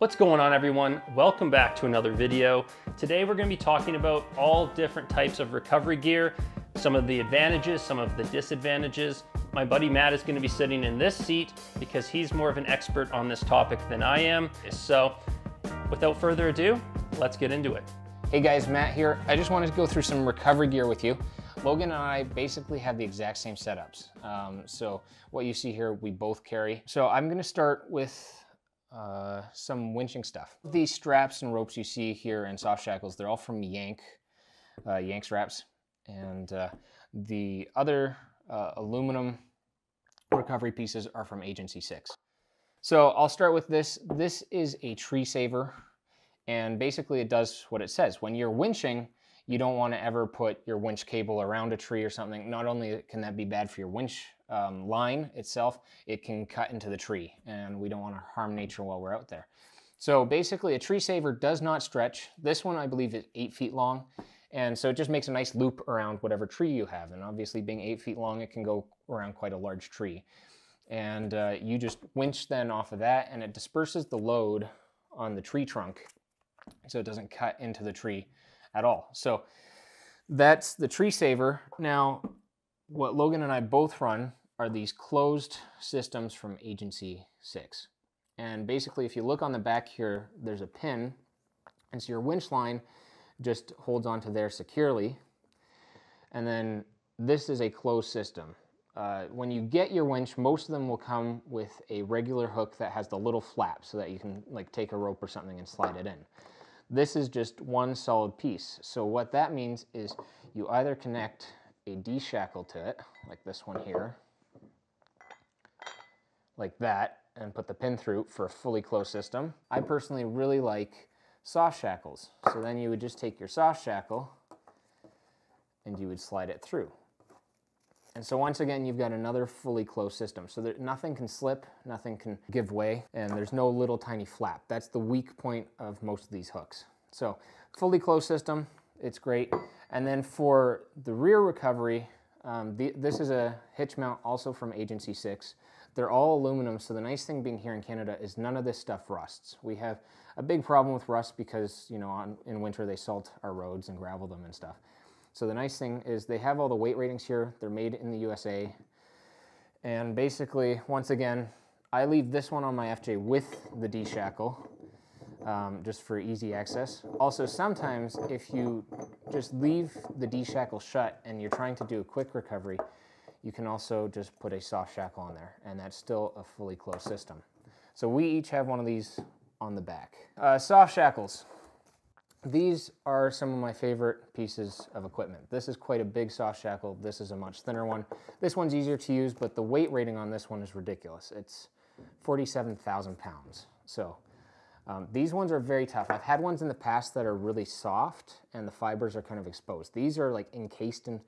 What's going on, everyone? Welcome back to another video. Today we're going to be talking about all different types of recovery gear, some of the advantages, some of the disadvantages. My buddy Matt is going to be sitting in this seat because he's more of an expert on this topic than I am. So without further ado, let's get into it. Hey guys, Matt here. I just wanted to go through some recovery gear with you. Logan and I basically have the exact same setups. So what you see here, we both carry. So I'm going to start with some winching stuff. These straps and ropes you see here in soft shackles, they're all from Yank, Yank straps. And the other aluminum recovery pieces are from Agency 6. So I'll start with this. This is a tree saver. And basically it does what it says. When you're winching, you don't want to ever put your winch cable around a tree or something. Not only can that be bad for your winch line itself, it can cut into the tree, and we don't want to harm nature while we're out there. So basically a tree saver does not stretch. This one I believe is 8 feet long, and so it just makes a nice loop around whatever tree you have. And obviously being 8 feet long, it can go around quite a large tree. And you just winch then off of that, and it disperses the load on the tree trunk so it doesn't cut into the tree at all. So that's the tree saver. Now, what Logan and I both run are these closed systems from Agency 6. And basically, if you look on the back here, there's a pin, and so your winch line just holds onto there securely. And then this is a closed system. When you get your winch, most of them will come with a regular hook that has the little flap so that you can like take a rope or something and slide it in. This is just one solid piece. So what that means is you either connect a D-shackle to it, like this one here, like that, and put the pin through for a fully closed system. I personally really like soft shackles. So then you would just take your soft shackle and you would slide it through. And so once again, you've got another fully closed system. So that nothing can slip, nothing can give way, and there's no little tiny flap. That's the weak point of most of these hooks. So fully closed system, it's great. And then for the rear recovery, this is a hitch mount also from Agency 6. They're all aluminum, so the nice thing being here in Canada is none of this stuff rusts. We have a big problem with rust because, you know, in winter they salt our roads and gravel them and stuff. So the nice thing is they have all the weight ratings here. They're made in the USA. And basically, once again, I leave this one on my FJ with the D-shackle, just for easy access. Also, sometimes if you just leave the D-shackle shut and you're trying to do a quick recovery, you can also just put a soft shackle on there, and that's still a fully closed system. So we each have one of these on the back. Soft shackles. These are some of my favorite pieces of equipment. This is quite a big soft shackle. This is a much thinner one. This one's easier to use, but the weight rating on this one is ridiculous. It's 47,000 pounds. So these ones are very tough. I've had ones in the past that are really soft and the fibers are kind of exposed. These are like encased in,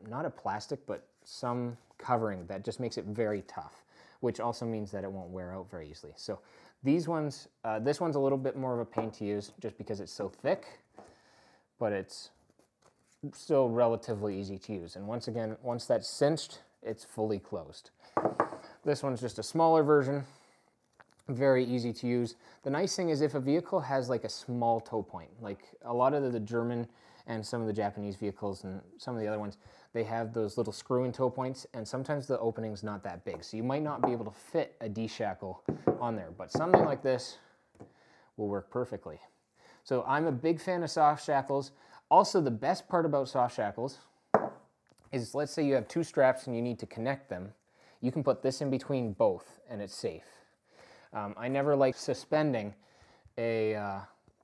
not a plastic, but some covering that just makes it very tough, which also means that it won't wear out very easily. So these ones, this one's a little bit more of a pain to use just because it's so thick, but it's still relatively easy to use. And once again, once that's cinched, it's fully closed. This one's just a smaller version, very easy to use. The nice thing is if a vehicle has like a small toe point, like a lot of the German and some of the Japanese vehicles and some of the other ones, they have those little screw-in toe points, and sometimes the opening's not that big. So you might not be able to fit a D-shackle on there, but something like this will work perfectly. So I'm a big fan of soft shackles. Also, the best part about soft shackles is, let's say you have two straps and you need to connect them. You can put this in between both and it's safe. I never like suspending a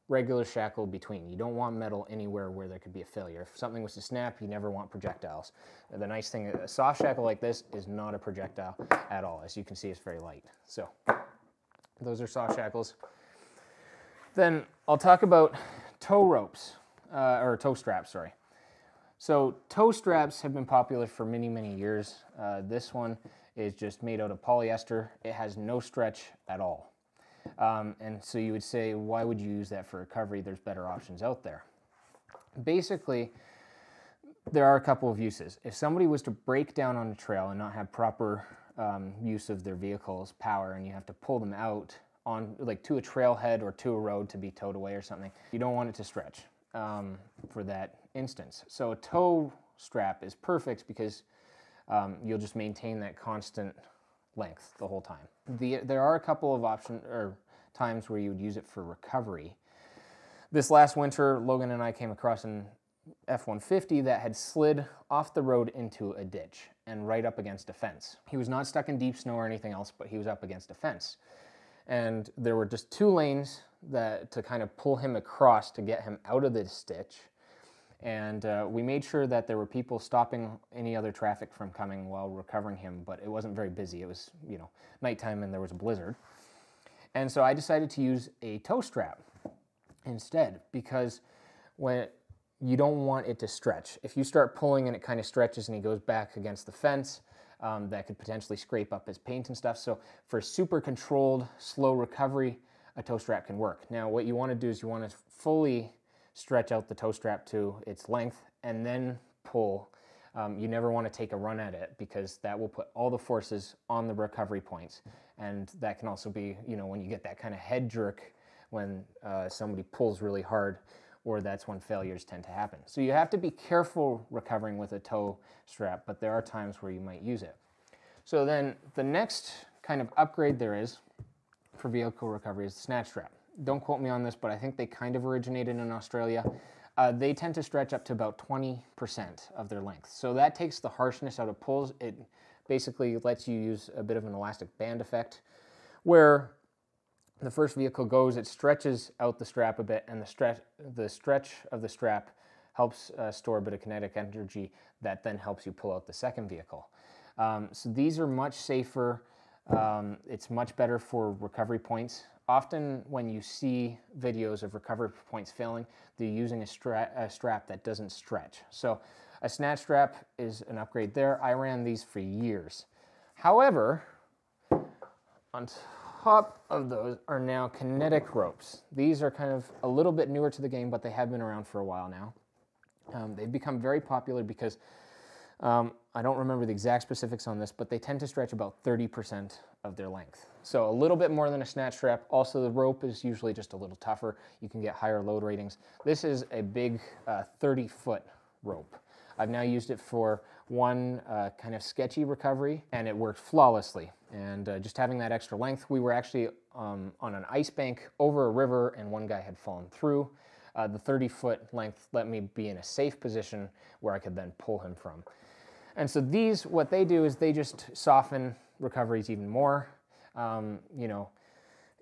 regular shackle between. You don't want metal anywhere where there could be a failure. If something was to snap, you never want projectiles. The nice thing, a soft shackle like this is not a projectile at all. As you can see, it's very light. So those are soft shackles. Then I'll talk about tow ropes, or tow straps, sorry. So tow straps have been popular for many, many years. This one is just made out of polyester. It has no stretch at all. And so you would say, why would you use that for recovery? There's better options out there. Basically, there are a couple of uses. If somebody was to break down on a trail and not have proper use of their vehicle's power and you have to pull them out on, like, to a trailhead or to a road to be towed away or something. You don't want it to stretch for that instance. So a tow strap is perfect because you'll just maintain that constant length the whole time. There are a couple of times where you would use it for recovery. This last winter, Logan and I came across an F-150 that had slid off the road into a ditch and right up against a fence. He was not stuck in deep snow or anything else, but he was up against a fence. And there were just 2 lanes to kind of pull him across to get him out of this ditch. And we made sure that there were people stopping any other traffic from coming while recovering him, but it wasn't very busy. It was, you know, nighttime and there was a blizzard. And so I decided to use a tow strap instead, because when you don't want it to stretch. If you start pulling and it kind of stretches and he goes back against the fence, that could potentially scrape up his paint and stuff. So for super controlled, slow recovery, a tow strap can work. Now what you want to do is you want to fully stretch out the tow strap to its length and then pull. You never want to take a run at it, because that will put all the forces on the recovery points. And that can also be, you know, when you get that kind of head jerk when somebody pulls really hard, or that's when failures tend to happen. So you have to be careful recovering with a tow strap, but there are times where you might use it. So then the next kind of upgrade there is for vehicle recovery is the snatch strap. Don't quote me on this, but I think they kind of originated in Australia. They tend to stretch up to about 20% of their length. So that takes the harshness out of pulls. It basically lets you use a bit of an elastic band effect, where the first vehicle goes, it stretches out the strap a bit, and the stretch of the strap helps store a bit of kinetic energy that then helps you pull out the second vehicle. So these are much safer. It's much better for recovery points. Often when you see videos of recovery points failing, they're using a strap that doesn't stretch. So a snatch strap is an upgrade there. I ran these for years. However, on top of those are now kinetic ropes. These are kind of a little bit newer to the game, but they have been around for a while now. They've become very popular because I don't remember the exact specifics on this, but they tend to stretch about 30% of their length. So a little bit more than a snatch strap. Also, the rope is usually just a little tougher. You can get higher load ratings. This is a big 30-foot rope. I've now used it for one kind of sketchy recovery, and it worked flawlessly. And just having that extra length, we were actually on an ice bank over a river, and one guy had fallen through. The 30-foot length let me be in a safe position where I could then pull him from. And so these, what they do is they just soften recoveries even more. You know,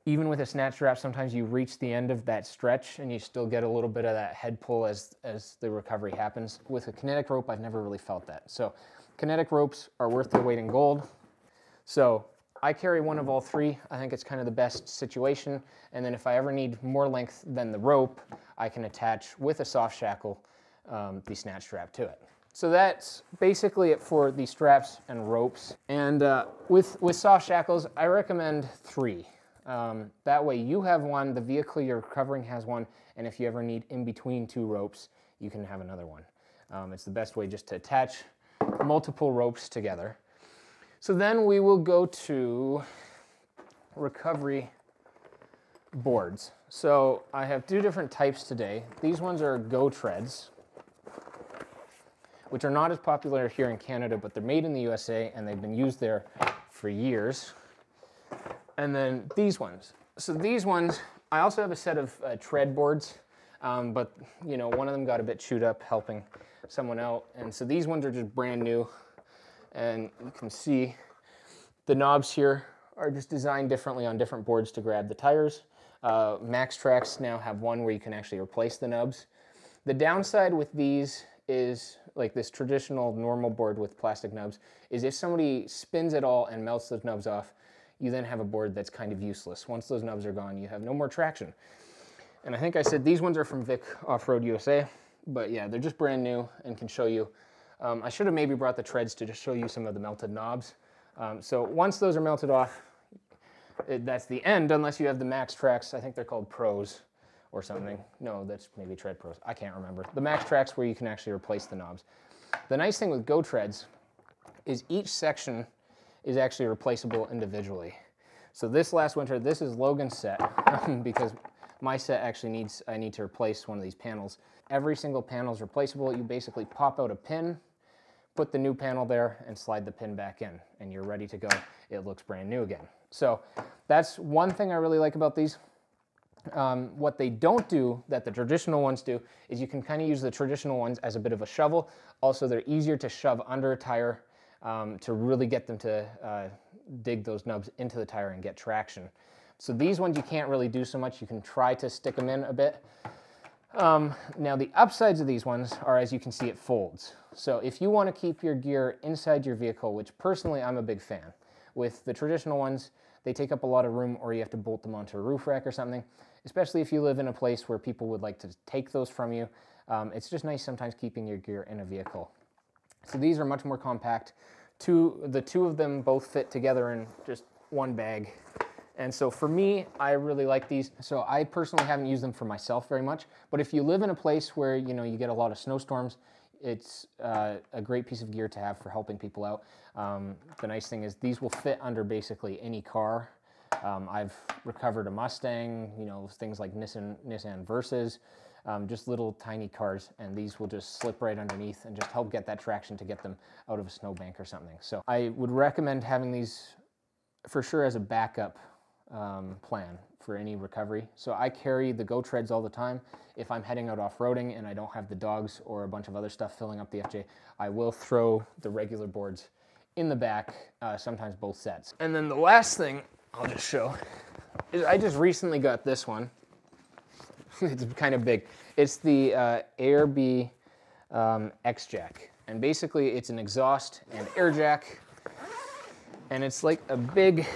even with a snatch strap, sometimes you reach the end of that stretch and you still get a little bit of that head pull as the recovery happens. With a kinetic rope, I've never really felt that. So kinetic ropes are worth their weight in gold. So I carry one of all 3. I think it's kind of the best situation. And then if I ever need more length than the rope, I can attach with a soft shackle the snatch strap to it. So that's basically it for the straps and ropes. And with soft shackles, I recommend 3. That way you have one, the vehicle you're recovering has one, and if you ever need in between 2 ropes, you can have another one. It's the best way just to attach multiple ropes together. So then we will go to recovery boards. So I have 2 different types today. These ones are Go Treads, which are not as popular here in Canada, but they're made in the USA and they've been used there for years. And then these ones. So these ones, I also have a set of tread boards, but you know, one of them got a bit chewed up helping someone out. And so these ones are just brand new. And you can see the knobs here are just designed differently on different boards to grab the tires. Max Tracks now have one where you can actually replace the nubs. The downside with these is, like this traditional normal board with plastic nubs, is if somebody spins it all and melts those nubs off, you then have a board that's kind of useless. Once those nubs are gone, you have no more traction. And I think I said these ones are from Vic Off-Road USA, but yeah, they're just brand new and can show you. I should have maybe brought the treads to just show you some of the melted knobs. So once those are melted off, that's the end, unless you have the Max Tracks. I think they're called Pros or something. No, that's maybe Tread Pros. I can't remember. The Max Tracks where you can actually replace the knobs. The nice thing with Go Treads is each section is actually replaceable individually. So this last winter, this is Logan's set because my set actually I need to replace one of these panels. Every single panel is replaceable. You basically pop out a pin, put the new panel there, and slide the pin back in, and you're ready to go. It looks brand new again. So that's one thing I really like about these. What they don't do that the traditional ones do is you can kind of use the traditional ones as a bit of a shovel. Also, they're easier to shove under a tire to really get them to dig those nubs into the tire and get traction. So these ones you can't really do so much. You can try to stick them in a bit. Now the upsides of these ones are, as you can see, it folds. So if you want to keep your gear inside your vehicle, which personally I'm a big fan, with the traditional ones, they take up a lot of room, or you have to bolt them onto a roof rack or something, especially if you live in a place where people would like to take those from you. It's just nice sometimes keeping your gear in a vehicle. So these are much more compact. The two of them both fit together in just one bag. And so for me, I really like these. So I personally haven't used them for myself very much, but if you live in a place where you get a lot of snowstorms, it's a great piece of gear to have for helping people out. The nice thing is these will fit under basically any car. I've recovered a Mustang, things like Nissan Versas, just little tiny cars, and these will just slip right underneath and just help get that traction to get them out of a snowbank or something. So I would recommend having these for sure as a backup plan for any recovery. So I carry the Go Treads all the time. If I'm heading out off-roading and I don't have the dogs or a bunch of other stuff filling up the FJ, I will throw the regular boards in the back, sometimes both sets. And then the last thing I'll just show is I just recently got this one. It's kind of big. It's the AirB X-Jack. And basically it's an exhaust and air jack. And it's like a big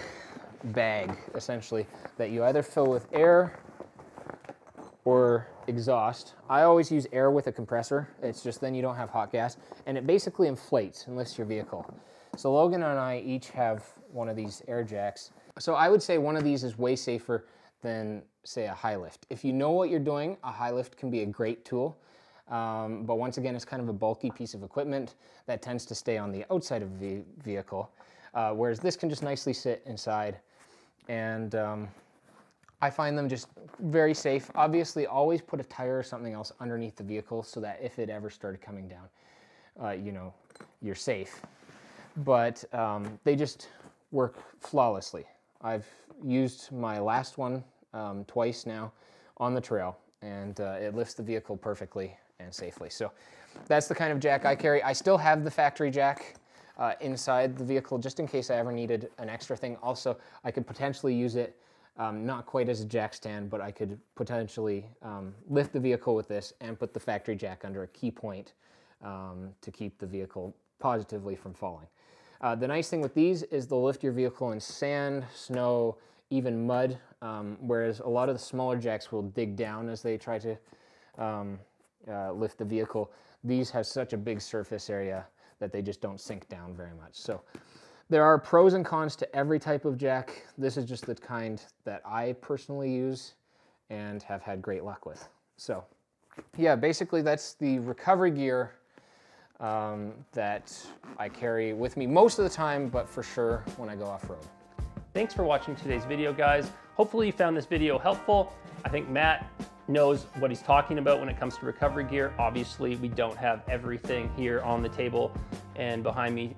bag, essentially, that you either fill with air or exhaust. I always use air with a compressor. It's just then you don't have hot gas. And it basically inflates and lifts your vehicle. So Logan and I each have one of these air jacks. So I would say one of these is way safer than, say, a high lift. If you know what you're doing, a high lift can be a great tool. But once again, it's kind of a bulky piece of equipment that tends to stay on the outside of the vehicle. Whereas this can just nicely sit inside. And I find them just very safe. Obviously, always put a tire or something else underneath the vehicle so that if it ever started coming down, you're safe. But they just work flawlessly. I've used my last one twice now on the trail, and it lifts the vehicle perfectly and safely. So that's the kind of jack I carry. I still have the factory jack inside the vehicle just in case I ever needed an extra thing. Also, I could potentially use it not quite as a jack stand, but I could potentially lift the vehicle with this and put the factory jack under a key point to keep the vehicle positively from falling. The nice thing with these is they'll lift your vehicle in sand, snow, even mud, whereas a lot of the smaller jacks will dig down as they try to lift the vehicle. These have such a big surface area that they just don't sink down very much. So there are pros and cons to every type of jack. This is just the kind that I personally use and have had great luck with. So yeah, basically that's the recovery gear that I carry with me most of the time, but for sure when I go off-road. Thanks for watching today's video, guys. Hopefully you found this video helpful. I think Matt knows what he's talking about when it comes to recovery gear. Obviously, we don't have everything here on the table and behind me.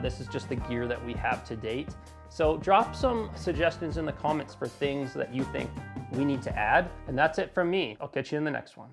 This is just the gear that we have to date. So drop some suggestions in the comments for things that you think we need to add. And that's it from me. I'll catch you in the next one.